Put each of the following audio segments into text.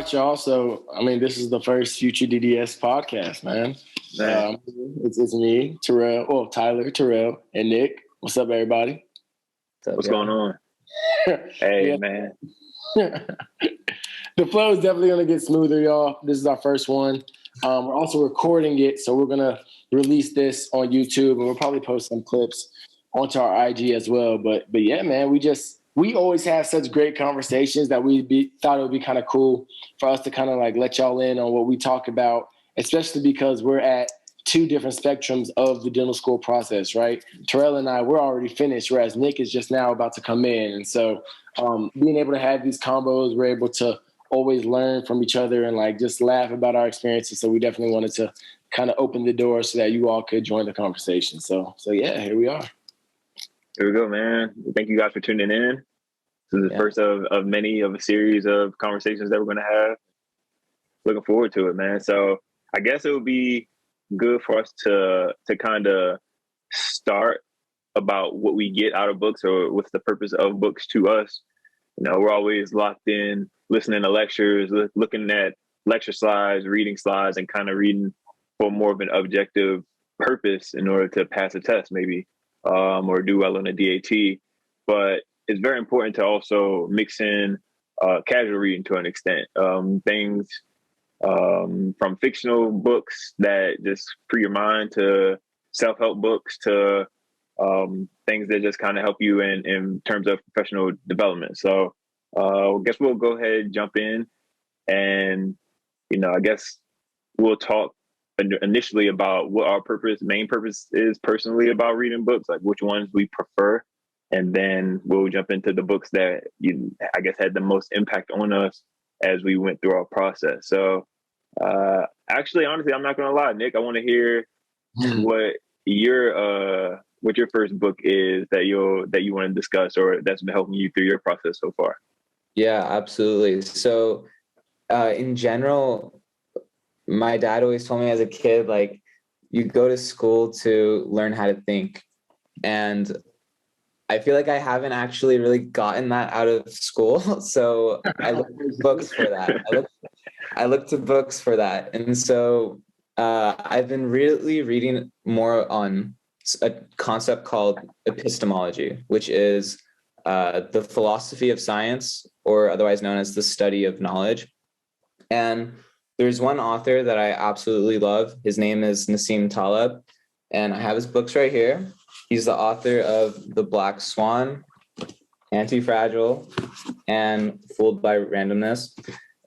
right, y'all. So, I mean, this is the first FutureDDS podcast, man. It's me, Tyler, Terrell, and Nick. What's up, everybody? What's going on? Hey, man. The flow is definitely going to get smoother, y'all. This is our first one. We're also recording it, so we're going to release this on YouTube, and we'll probably post some clips onto our IG as well. But yeah, man, we always have such great conversations that thought it would be kind of cool for us to kind of like let y'all in on what we talk about, especially because we're at two different spectrums of the dental school process, right? Terrell and I, we're already finished, whereas Nick is just now about to come in. And so being able to have these combos, we're able to always learn from each other and like just laugh about our experiences. So we definitely wanted to kind of open the door so that you all could join the conversation. So yeah, here we are. Here we go, man. Thank you guys for tuning in. This is the first of many of a series of conversations that we're going to have. Looking forward to it, man. So I guess it would be good for us to kind of start about what we get out of books or what's the purpose of books to us. You know, we're always locked in, listening to lectures, looking at lecture slides, reading slides, and kind of reading for more of an objective purpose in order to pass a test, maybe. Or do well on a DAT, but it's very important to also mix in casual reading to an extent. Things from fictional books that just free your mind to self-help books to things that just kind of help you in terms of professional development. So I guess we'll go ahead and jump in and, I guess we'll talk initially about what our main purpose is personally about reading books, like which ones we prefer. And then we'll jump into the books that I guess had the most impact on us as we went through our process. So actually, honestly, I'm not going to lie, Nick, I want to hear what your first book is that you want to discuss or that's been helping you through your process so far. Yeah, absolutely. So in general, my dad always told me as a kid, like, you go to school to learn how to think. And I feel like I haven't actually really gotten that out of school. So I look to books for that. I look to books for that. And so I've been really reading more on a concept called epistemology, which is the philosophy of science, or otherwise known as the study of knowledge. And there's one author that I absolutely love. His name is Nassim Taleb, and I have his books right here. He's the author of The Black Swan, Antifragile, and Fooled by Randomness.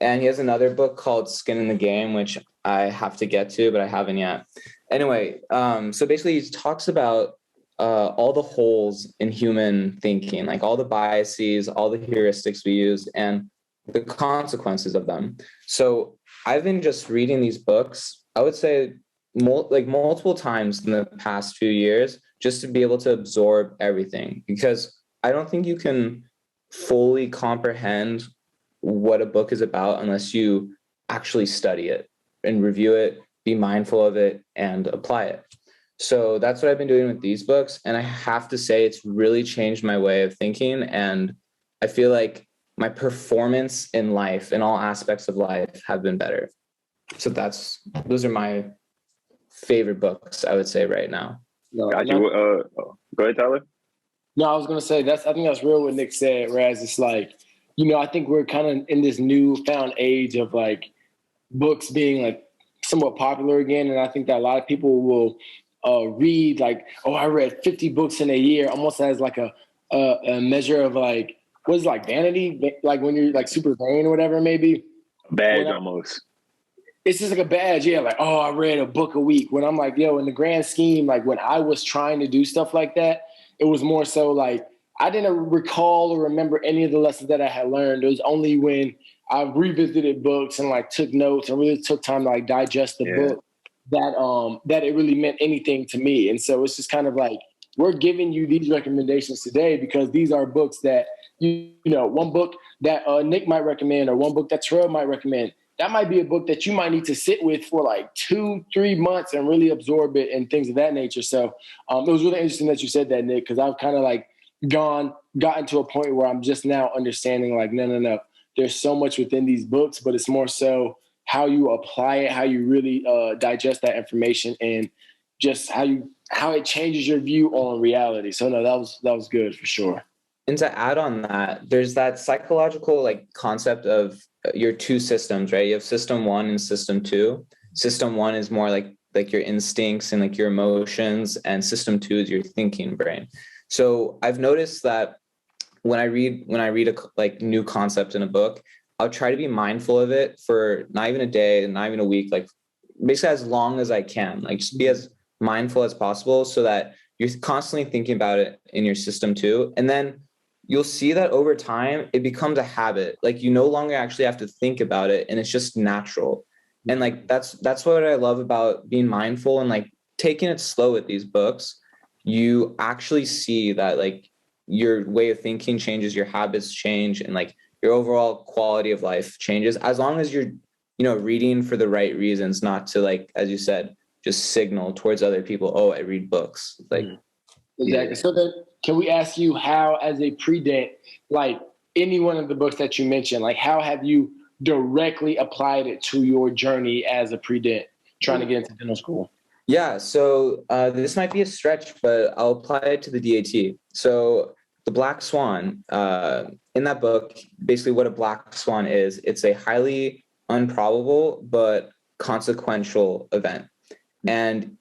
And he has another book called Skin in the Game, which I have to get to, but I haven't yet. Anyway, so basically he talks about all the holes in human thinking, like all the biases, all the heuristics we use, and the consequences of them. So I've been just reading these books, I would say multiple times in the past few years, just to be able to absorb everything, because I don't think you can fully comprehend what a book is about unless you actually study it and review it, be mindful of it, and apply it. So that's what I've been doing with these books. And I have to say, it's really changed my way of thinking. And I feel like my performance in life, in all aspects of life, have been better. So those are my favorite books, I would say, right now. No, got you. Go ahead, Tyler. No, I was going to say I think that's real what Nick said, whereas it's like, I think we're kind of in this newfound age of like books being like somewhat popular again. And I think that a lot of people will read like, I read 50 books in a year, almost as like a measure of like, what is it, like vanity? Like when you're like super vain or whatever, maybe. Badge almost. It's just like a badge. Yeah. Like, I read a book a week. When I'm like, in the grand scheme, like when I was trying to do stuff like that, it was more so like, I didn't recall or remember any of the lessons that I had learned. It was only when I revisited books and like took notes and really took time to like digest the book that it really meant anything to me. And so it's just kind of like, we're giving you these recommendations today because these are books that, one book that Nick might recommend or one book that Terrell might recommend. That might be a book that you might need to sit with for like 2-3 months and really absorb it and things of that nature. So it was really interesting that you said that, Nick, because I've kind of like gotten to a point where I'm just now understanding like, no. there's so much within these books, but it's more so how you apply it, how you really digest that information, and just how it changes your view on reality. So no, that was good for sure. And to add on that, there's that psychological like concept of your two systems, right? You have system 1 and system 2. System 1 is more like your instincts and like your emotions, and system 2 is your thinking brain. So I've noticed that when I read a like new concept in a book, I'll try to be mindful of it for not even a day, not even a week, like basically as long as I can, like just be as mindful as possible so that you're constantly thinking about it in your system 2. And then you'll see that over time, it becomes a habit. Like you no longer actually have to think about it, and it's just natural. And like, that's what I love about being mindful and like taking it slow with these books. You actually see that like your way of thinking changes, your habits change, and like your overall quality of life changes, as long as you're, reading for the right reasons, not to like, as you said, just signal towards other people, oh, I read books. Like, exactly. Yeah. So then can we ask you how, as a pre-dent, like any one of the books that you mentioned, like how have you directly applied it to your journey as a pre-dent trying to get into dental school? Yeah. So this might be a stretch, but I'll apply it to the DAT. So the Black Swan, in that book, basically what a Black Swan is, it's a highly improbable but consequential event. And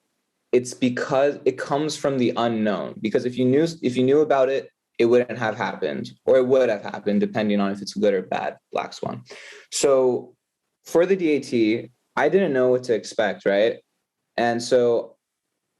it's because it comes from the unknown. Because if you knew about it, it wouldn't have happened, or it would have happened depending on if it's good or bad Black Swan. So for the DAT, I didn't know what to expect, right? And so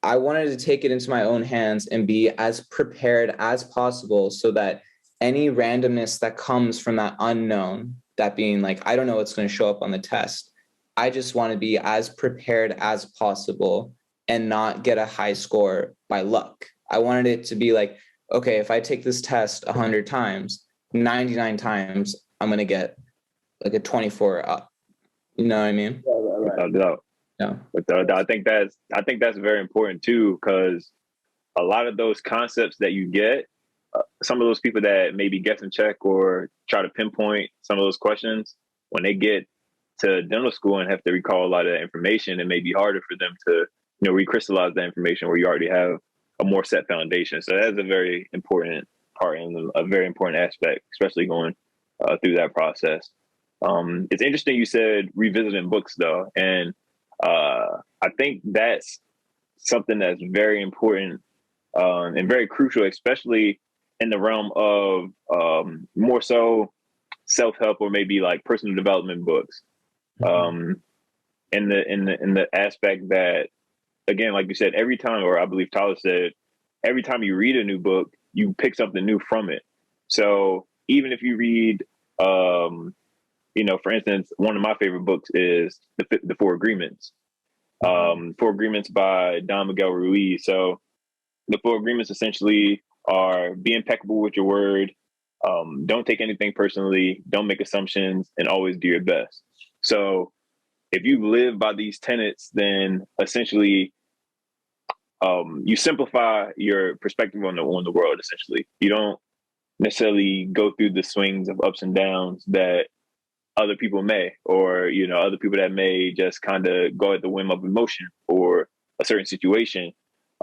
I wanted to take it into my own hands and be as prepared as possible so that any randomness that comes from that unknown, that being like, I don't know what's going to show up on the test, I just want to be as prepared as possible and not get a high score by luck. I wanted it to be like, okay, if I take this test 100 times, 99 times, I'm going to get like a 24 up. You know what I mean? Right. Without doubt. Yeah. Without doubt. I think that's very important too, because a lot of those concepts that you get, some of those people that maybe guess and check or try to pinpoint some of those questions, when they get to dental school and have to recall a lot of that information, it may be harder for them to, recrystallize that information where you already have a more set foundation. So that's a very important part and a very important aspect, especially going through that process. It's interesting you said revisiting books though. And I think that's something that's very important and very crucial, especially in the realm of more so self-help or maybe like personal development books. In the aspect that, again, like you said, every time, or I believe Taleb said, every time you read a new book, you pick something new from it. So even if you read, for instance, one of my favorite books is the Four Agreements. Four Agreements by Miguel Ruiz. So the Four Agreements essentially are: be impeccable with your word, don't take anything personally, don't make assumptions, and always do your best. So if you live by these tenets, then essentially you simplify your perspective on the world. Essentially, you don't necessarily go through the swings of ups and downs that other people may, or other people that may just kind of go at the whim of emotion or a certain situation.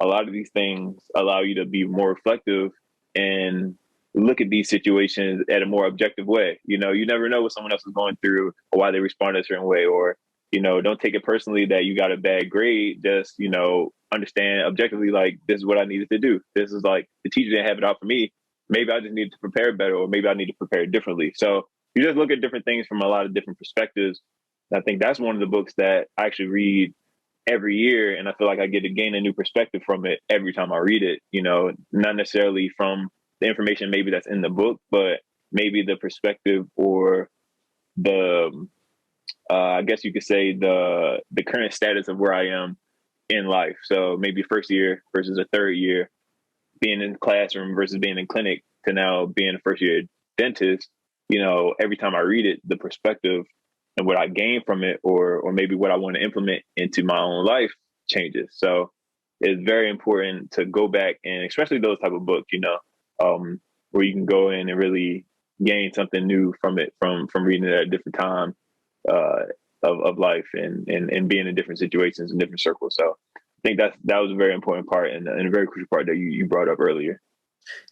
A lot of these things allow you to be more reflective and look at these situations at a more objective way. You never know what someone else is going through or why they respond a certain way, or don't take it personally that you got a bad grade. Just understand objectively, like, this is what I needed to do. This is like, the teacher didn't have it out for me. Maybe I just needed to prepare better, or maybe I need to prepare differently. So you just look at different things from a lot of different perspectives. And I think that's one of the books that I actually read every year, and I feel like I get to gain a new perspective from it every time I read it. Not necessarily from the information maybe that's in the book, but maybe the perspective or the I guess you could say the current status of where I am in life. So maybe first year versus a third year, being in the classroom versus being in clinic, to now being a first year dentist. Every time I read it, the perspective and what I gain from it, or maybe what I want to implement into my own life, changes. So it's very important to go back, and especially those type of books, where you can go in and really gain something new from it, from reading it at a different time of life and being in different situations and different circles. So I think that was a very important part and a very crucial part that you brought up earlier.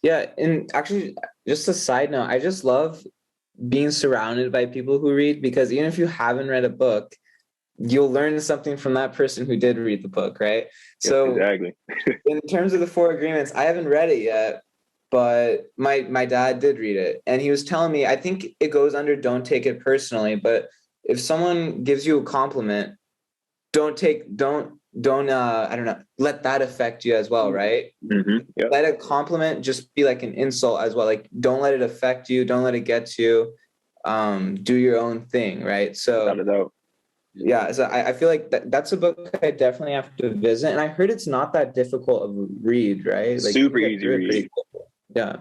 Yeah, and actually, just a side note, I just love being surrounded by people who read, because even if you haven't read a book, you'll learn something from that person who did read the book, right? So exactly. In terms of the 4 Agreements, I haven't read it yet, but my dad did read it, and he was telling me, I think it goes under don't take it personally, but if someone gives you a compliment, don't I don't know, let that affect you as well, right? Mm-hmm. Yep. Let a compliment just be like an insult as well. Like, don't let it affect you. Don't let it get to you. Do your own thing, right? So, yeah. So I feel like that's a book I definitely have to visit. And I heard it's not that difficult of a read, right? Like, super easy to read. Yeah.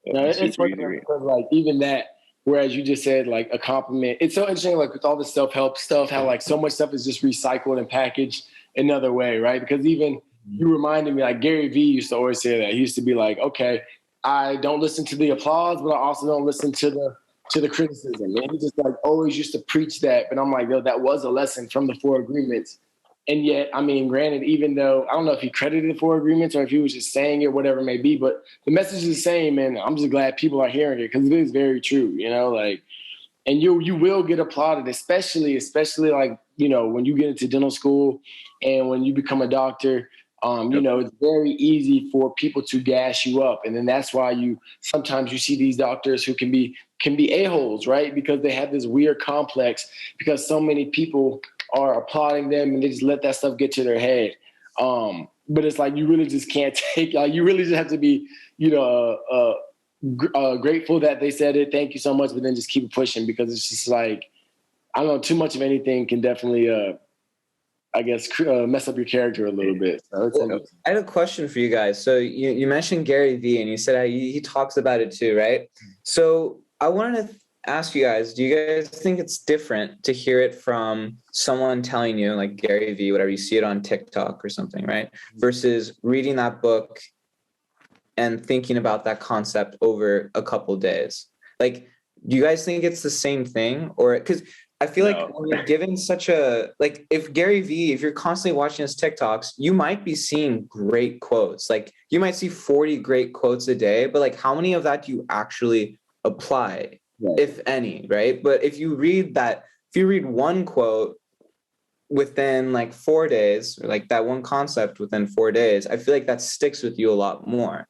No, it's funny because like even that, whereas you just said like a compliment, it's so interesting, like with all the self-help stuff, how like so much stuff is just recycled and packaged another way, right? Because even you reminded me, like Gary Vee used to always say that. He used to be like, okay, I don't listen to the applause, but I also don't listen to the criticism. And he just like always used to preach that. But I'm like, yo, that was a lesson from the 4 Agreements. And yet, I mean, granted, even though I don't know if he credited the 4 Agreements or if he was just saying it, whatever it may be, but the message is the same, and I'm just glad people are hearing it because it is very true, you know, like, and you will get applauded, especially like, you know, when you get into dental school and when you become a doctor, you know, it's very easy for people to gas you up. And then that's why sometimes you see these doctors who can be a-holes, right? Because they have this weird complex because so many people are applauding them and they just let that stuff get to their head. But it's like, you really just can't take, like, you really just have to be, you know, grateful that they said it. Thank you so much. But then just keep pushing, because it's just like, I don't know, too much of anything can definitely, I guess, mess up your character a little bit. So I had a question for you guys. So you mentioned Gary Vee, and you said how he talks about it too, right? So I wanted to ask you guys, do you guys think it's different to hear it from someone telling you, like Gary Vee, whatever, you see it on TikTok or something, right? Versus reading that book and thinking about that concept over a couple days? Like, do you guys think it's the same thing? Or because I feel like when you're given such a, like, if Gary Vee, if you're constantly watching his TikToks, you might be seeing great quotes. Like, you might see 40 great quotes a day, but like, how many of that do you actually apply, if any, right? But if you read one quote within like 4 days, or like that one concept within 4 days, I feel like that sticks with you a lot more.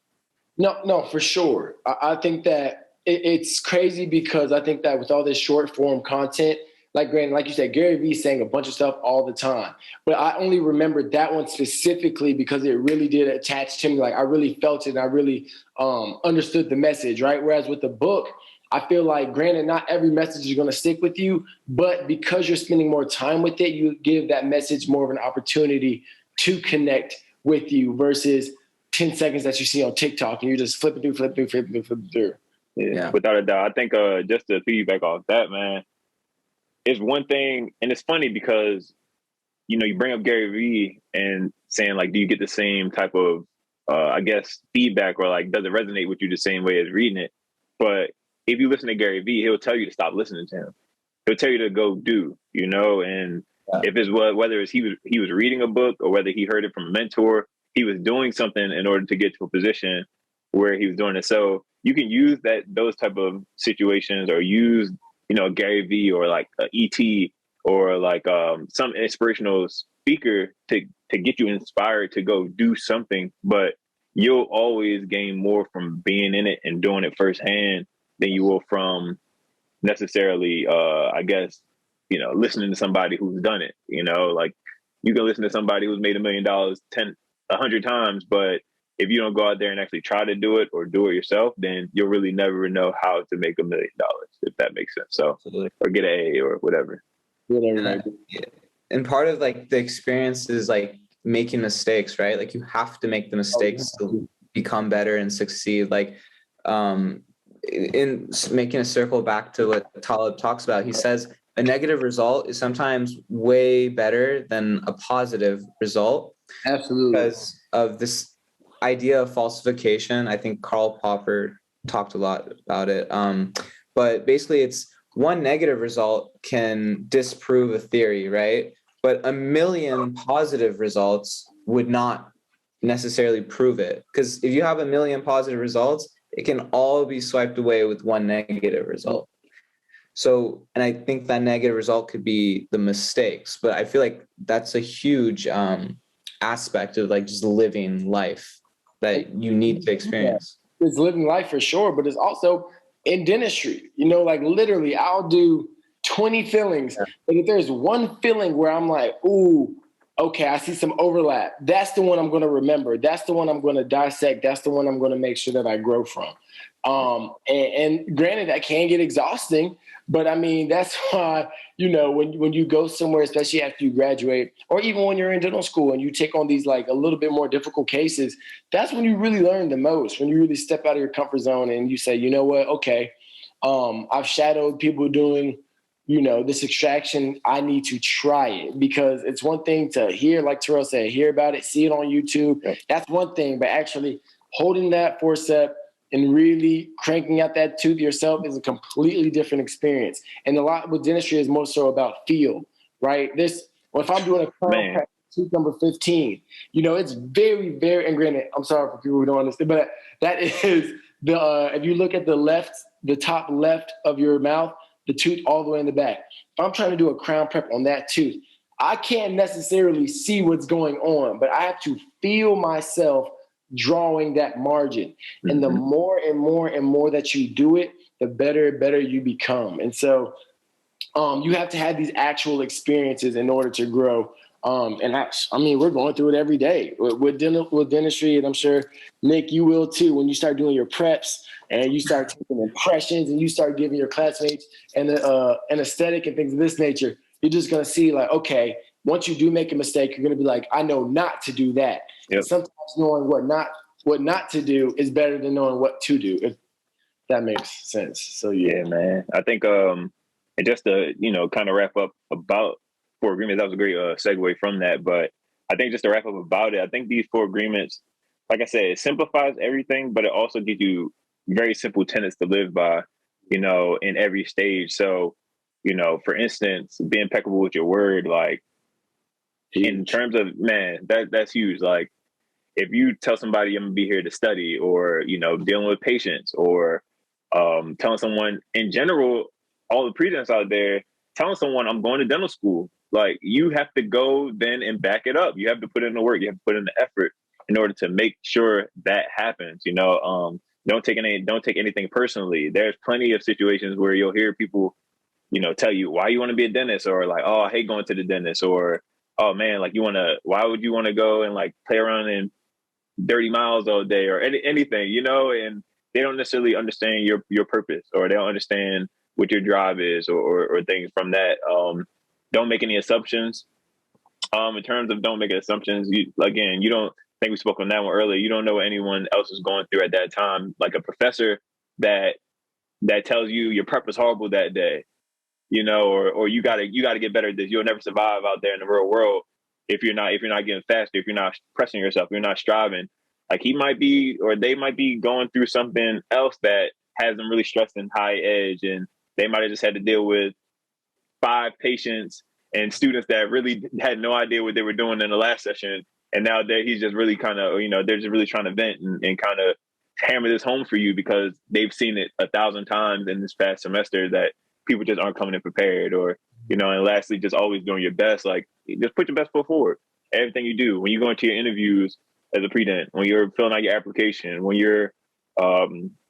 No, for sure. I think that it's crazy because I think that with all this short form content, like granted, like you said, Gary Vee saying a bunch of stuff all the time, but I only remembered that one specifically because it really did attach to me. Like, I really felt it and I really understood the message, right? Whereas with the book, I feel like, granted, not every message is going to stick with you, but because you're spending more time with it, you give that message more of an opportunity to connect with you versus 10 seconds that you see on TikTok and you're just flipping through. Yeah, without a doubt. I think just to piggyback off that, man, it's one thing, and it's funny because, you know, you bring up Gary Vee and saying, like, do you get the same type of, I guess, feedback, or like, does it resonate with you the same way as reading it? But if you listen to Gary Vee, he'll tell you to stop listening to him. He'll tell you to go do, you know, and if it's whether it's he was reading a book or whether he heard it from a mentor, he was doing something in order to get to a position where he was doing it. So you can use those type of situations, or use, you know, Gary Vee or like ET or like some inspirational speaker to get you inspired to go do something. But you'll always gain more from being in it and doing it firsthand than you will from necessarily, I guess, you know, listening to somebody who's done it. You know, like, you can listen to somebody who's made $1 million 100 times, but if you don't go out there and actually try to do it or do it yourself, then you'll really never know how to make $1 million, if that makes sense. So, or get an A or whatever. And part of like the experience is like making mistakes, right? Like, you have to make the mistakes to become better and succeed. Like, in making a circle back to what Taleb talks about, he says a negative result is sometimes way better than a positive result. Absolutely. Because of this idea of falsification. I think Karl Popper talked a lot about it. but basically it's one negative result can disprove a theory, right? But a million positive results would not necessarily prove it. Because if you have a million positive results, it can all be swiped away with one negative result. So, and I think that negative result could be the mistakes, but I feel like that's a huge aspect of like just living life that you need to experience. It's living life for sure, but it's also in dentistry, you know, like literally I'll do 20 fillings. And if there's one filling where I'm like, ooh, okay, I see some overlap, that's the one I'm going to remember. That's the one I'm going to dissect. That's the one I'm going to make sure that I grow from. And granted, that can get exhausting, but I mean, that's why, you know, when you go somewhere, especially after you graduate, or even when you're in dental school and you take on these like a little bit more difficult cases, that's when you really learn the most, when you really step out of your comfort zone and you say, you know what, okay, I've shadowed people doing, you know, this extraction, I need to try it, because it's one thing to hear, like Terrell said, hear about it, see it on YouTube. That's one thing, but actually holding that forceps and really cranking out that tooth yourself is a completely different experience. And a lot with dentistry is more so about feel, right? If I'm doing a crown prep, tooth number 15, you know, it's very, very, and granted, I'm sorry for people who don't understand, but that is if you look at the top left of your mouth, the tooth all the way in the back. If I'm trying to do a crown prep on that tooth, I can't necessarily see what's going on, but I have to feel myself drawing that margin. Mm-hmm. And the more and more and more that you do it, the better you become. And so you have to have these actual experiences in order to grow. And I mean, we're going through it every day with dentistry, and I'm sure, Nick, you will too, when you start doing your preps and you start taking impressions and you start giving your classmates an aesthetic and things of this nature. You're just going to see like, okay, once you do make a mistake, you're going to be like, I know not to do that. Yep. Sometimes knowing what not to do is better than knowing what to do, if that makes sense. So yeah, man. I think and just to, you know, kind of wrap up about 4 agreements, that was a great segue from that. But I think just to wrap up about it, I think these 4 agreements, like I said, it simplifies everything, but it also gives you very simple tenets to live by, you know, in every stage. So, you know, for instance, be impeccable with your word, like in terms of, man, that's huge. Like if you tell somebody I'm gonna be here to study, or, you know, dealing with patients, or telling someone in general, all the pre-dents out there, telling someone I'm going to dental school, like you have to go then and back it up. You have to put in the work. You have to put in the effort in order to make sure that happens. You know, don't take anything personally. There's plenty of situations where you'll hear people, you know, tell you why you want to be a dentist, or like, oh, I hate going to the dentist, or oh man, like why would you want to go and like play around in 30 miles all day, or anything, you know, and they don't necessarily understand your purpose, or they don't understand what your drive is, or things from that. Don't make any assumptions. In terms of don't make assumptions, you don't think we spoke on that one earlier. You don't know what anyone else is going through at that time. Like a professor that tells you your prep was horrible that day, you know, or you gotta get better at this. You'll never survive out there in the real world if you're not getting faster, if you're not pressing yourself, if you're not striving. Like he might be, or they might be going through something else that has them really stressed and high edge, and they might have just had to deal with 5 patients and students that really had no idea what they were doing in the last session. And now he's just really kind of, you know, they're just really trying to vent and kind of hammer this home for you because they've seen it 1,000 times in this past semester that people just aren't coming in prepared, or, you know, and lastly, just always doing your best. Like just put your best foot forward. Everything you do, when you go into your interviews as a pre-dent, when you're filling out your application, when you're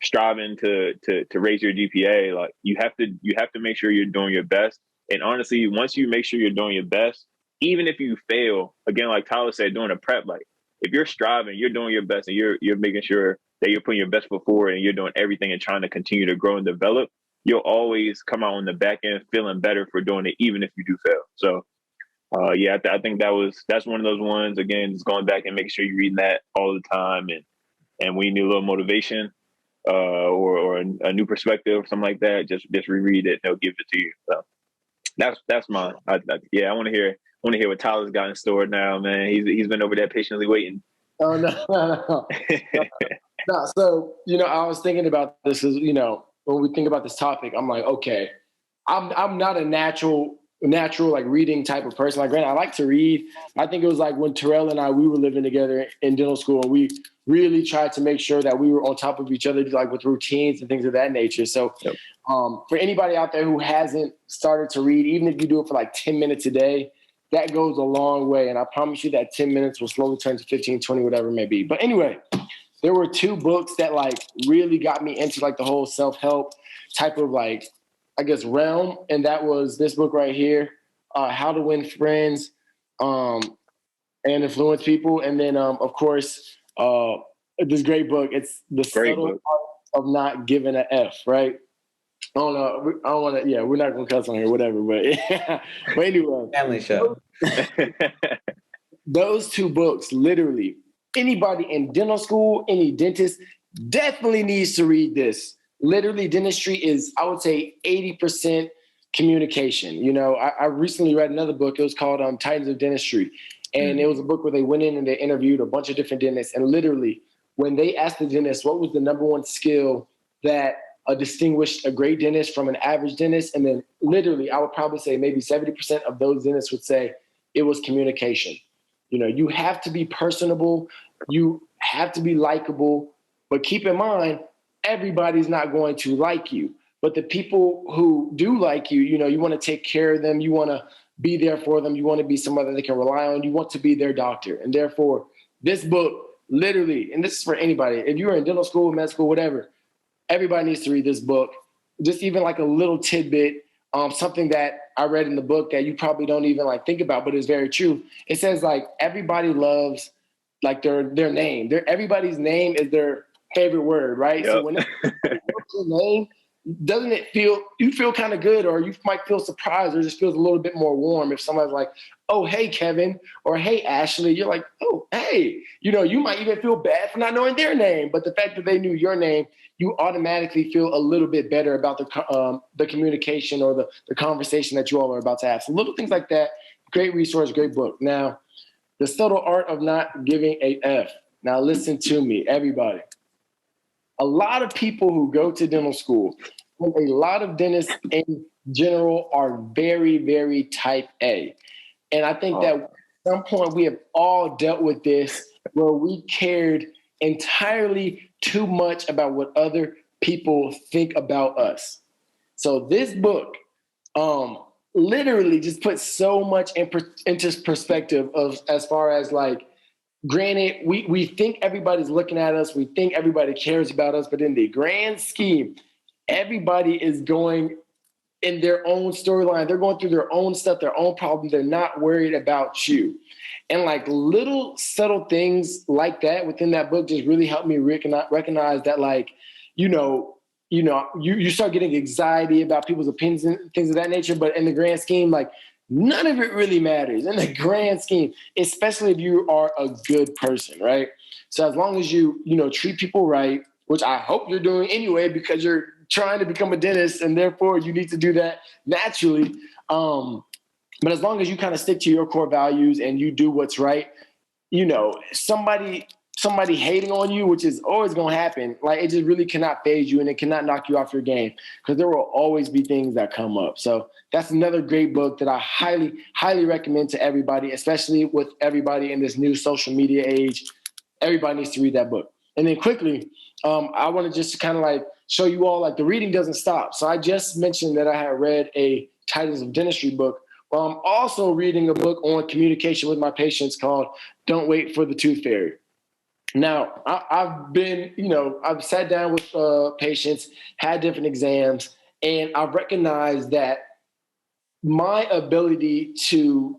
striving to raise your GPA, like you have to make sure you're doing your best. And honestly, once you make sure you're doing your best, even if you fail, again, like Tyler said, doing a prep, like if you're striving, you're doing your best, and you're making sure that you're putting your best foot forward, and you're doing everything and trying to continue to grow and develop, you'll always come out on the back end feeling better for doing it, even if you do fail. So I think that's one of those ones. Again, just going back and making sure you're reading that all the time, and when you need a little motivation or a new perspective or something like that, just reread it. They'll give it to you. So that's mine. I want to hear what Tyler's got in store now, man. He's been over there patiently waiting. Oh no. No. So, you know, I was thinking about this as, you know, when we think about this topic, I'm like, okay, I'm not a natural like reading type of person. Like, granted, I like to read. I think it was like when Terrell and we were living together in dental school, and we really tried to make sure that we were on top of each other, like with routines and things of that nature. So for anybody out there who hasn't started to read, even if you do it for like 10 minutes a day, that goes a long way. And I promise you that 10 minutes will slowly turn to 15, 20, whatever it may be. But anyway, there were two books that like really got me into like the whole self-help type of like, I guess, realm. And that was this book right here, How to Win Friends and Influence People. And then, of course, this great book. It's The Subtle Art of Not Giving an F, right? I don't want to, we're not going to cuss on here, whatever. But, but anyway. Family show. Those two books, literally, anybody in dental school, any dentist definitely needs to read this. Literally, dentistry is, I would say, 80% communication. You know, I recently read another book. It was called Titans of Dentistry. And it was a book where they went in and they interviewed a bunch of different dentists. And literally, when they asked the dentist what was the number one skill that distinguished a great dentist from an average dentist, and then literally, I would probably say maybe 70% of those dentists would say it was communication. You know, you have to be personable. You have to be likable. But keep in mind, everybody's not going to like you. But the people who do like you, you know, you want to take care of them. You want to be there for them. You want to be somebody that they can rely on. You want to be their doctor. And therefore, this book, literally, and this is for anybody, if you're in dental school, med school, whatever, everybody needs to read this book. Just even like a little tidbit, something that I read in the book that you probably don't even like think about, but it's very true. It says like everybody loves like their name. Everybody's name is their favorite word, right? Yep. So when what's your name, doesn't it you feel kind of good, or you might feel surprised, or just feels a little bit more warm if somebody's like, oh, hey, Kevin, or hey, Ashley. You're like, oh, hey. You know, you might even feel bad for not knowing their name, but the fact that they knew your name, you automatically feel a little bit better about the communication or the conversation that you all are about to have. So little things like that, great resource, great book. Now, The Subtle Art of Not Giving a F. Now, listen to me, everybody. A lot of people who go to dental school, and a lot of dentists in general, are very, very type A. And I think that at some point we have all dealt with this where we cared entirely too much about what other people think about us. So this book literally just puts so much into perspective of as far as like, granted, we think everybody's looking at us. We think everybody cares about us. But in the grand scheme, everybody is going in their own storyline. They're going through their own stuff, their own problems. They're not worried about you. And like little subtle things like that within that book just really helped me recognize that, like, you start getting anxiety about people's opinions and things of that nature. But in the grand scheme, like, none of it really matters in the grand scheme, especially if you are a good person, right? So as long as you treat people right, which I hope you're doing anyway, because you're trying to become a dentist and therefore you need to do that naturally. But as long as you kind of stick to your core values and you do what's right, somebody hating on you, which is always going to happen, like, it just really cannot faze you and it cannot knock you off your game, because there will always be things that come up. So that's another great book that I highly, highly recommend to everybody, especially with everybody in this new social media age. Everybody needs to read that book. And then quickly, I want to just kind of like show you all, like, the reading doesn't stop. So I just mentioned that I had read a Titans of Dentistry book. Well, I'm also reading a book on communication with my patients called Don't Wait for the Tooth Fairy. Now, I've sat down with patients, had different exams, and I've recognized that my ability to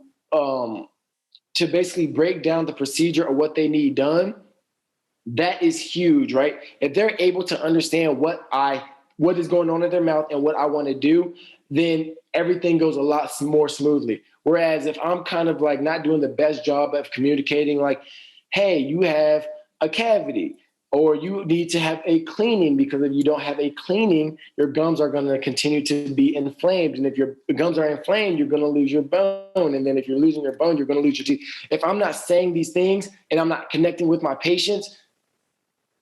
basically break down the procedure or what they need done, that is huge, right? If they're able to understand what is going on in their mouth and what I want to do, then everything goes a lot more smoothly. Whereas if I'm kind of like not doing the best job of communicating, like, hey, you have a cavity, or you need to have a cleaning, because if you don't have a cleaning, your gums are going to continue to be inflamed. And if your gums are inflamed, you're going to lose your bone. And then if you're losing your bone, you're going to lose your teeth. If I'm not saying these things and I'm not connecting with my patients,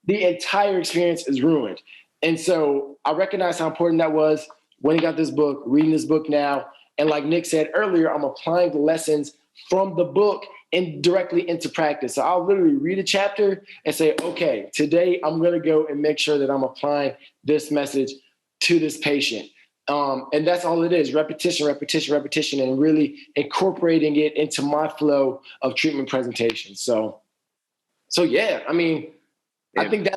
the entire experience is ruined. And so I recognize how important that was when I got this book, reading this book now. And like Nick said earlier, I'm applying the lessons from the book and directly into practice. So I'll literally read a chapter and say, okay, today I'm going to go and make sure that I'm applying this message to this patient. And that's all it is, repetition, repetition, repetition, and really incorporating it into my flow of treatment presentation. So yeah, I mean, I think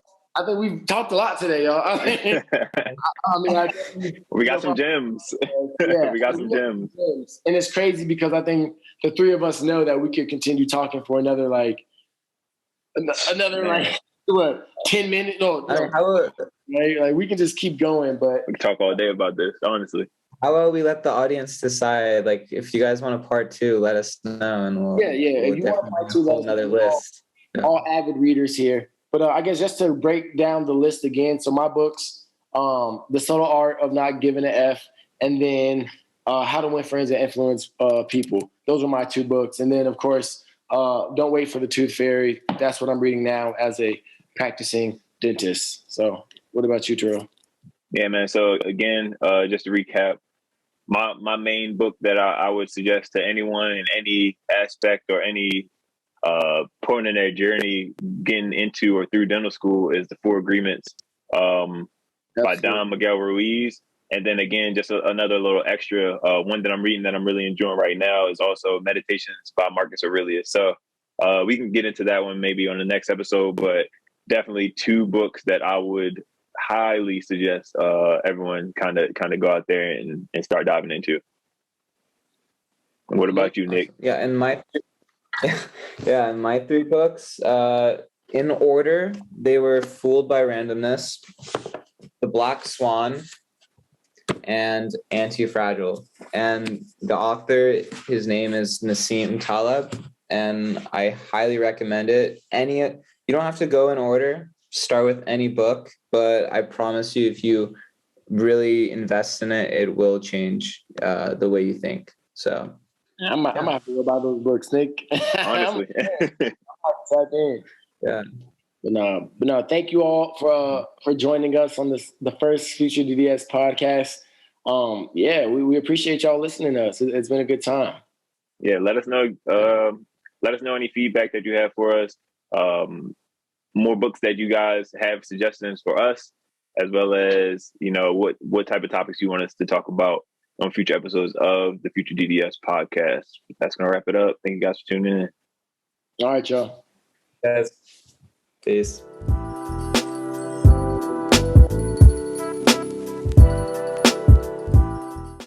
we've talked a lot today, y'all. We got some gems. Yeah, we got some gems. And it's crazy because I think the three of us know that we could continue talking for another 10 minutes? No, right? Like we can just keep going, but we can talk all day about this, honestly. How about we let the audience decide? Like, if you guys want a part 2, let us know, and we'll if you want a part 2, let us another list. All avid readers here. But I guess just to break down the list again, so my books, The Subtle Art of Not Giving an F, and then How to Win Friends and Influence People. Those are my 2 books. And then, of course, Don't Wait for the Tooth Fairy. That's what I'm reading now as a practicing dentist. So what about you, Terrell? Yeah, man. So again, just to recap, my main book that I would suggest to anyone in any aspect or any point in their journey getting into or through dental school is The 4 Agreements by Don Miguel Ruiz. And then again, just another little extra one that I'm reading that I'm really enjoying right now is also Meditations by Marcus Aurelius. So we can get into that one maybe on the next episode, but definitely 2 books that I would highly suggest everyone kind of go out there and start diving into. And what about you, Nick? Yeah, and my 3 books, in order, they were Fooled by Randomness, The Black Swan, and Antifragile. And the author, his name is Nassim Taleb, and I highly recommend it. You don't have to go in order. Start with any book, but I promise you, if you really invest in it, it will change the way you think. So I'm happy about those books, Nick. Honestly. Yeah. But no, thank you all for joining us on the first FutureDDS podcast. We appreciate y'all listening to us. It's been a good time. Yeah, let us know. Let us know any feedback that you have for us. More books that you guys have suggestions for us, as well as what type of topics you want us to talk about on future episodes of the FutureDDS podcast. That's gonna wrap it up. Thank you guys for tuning in. All right, y'all. Guys, peace.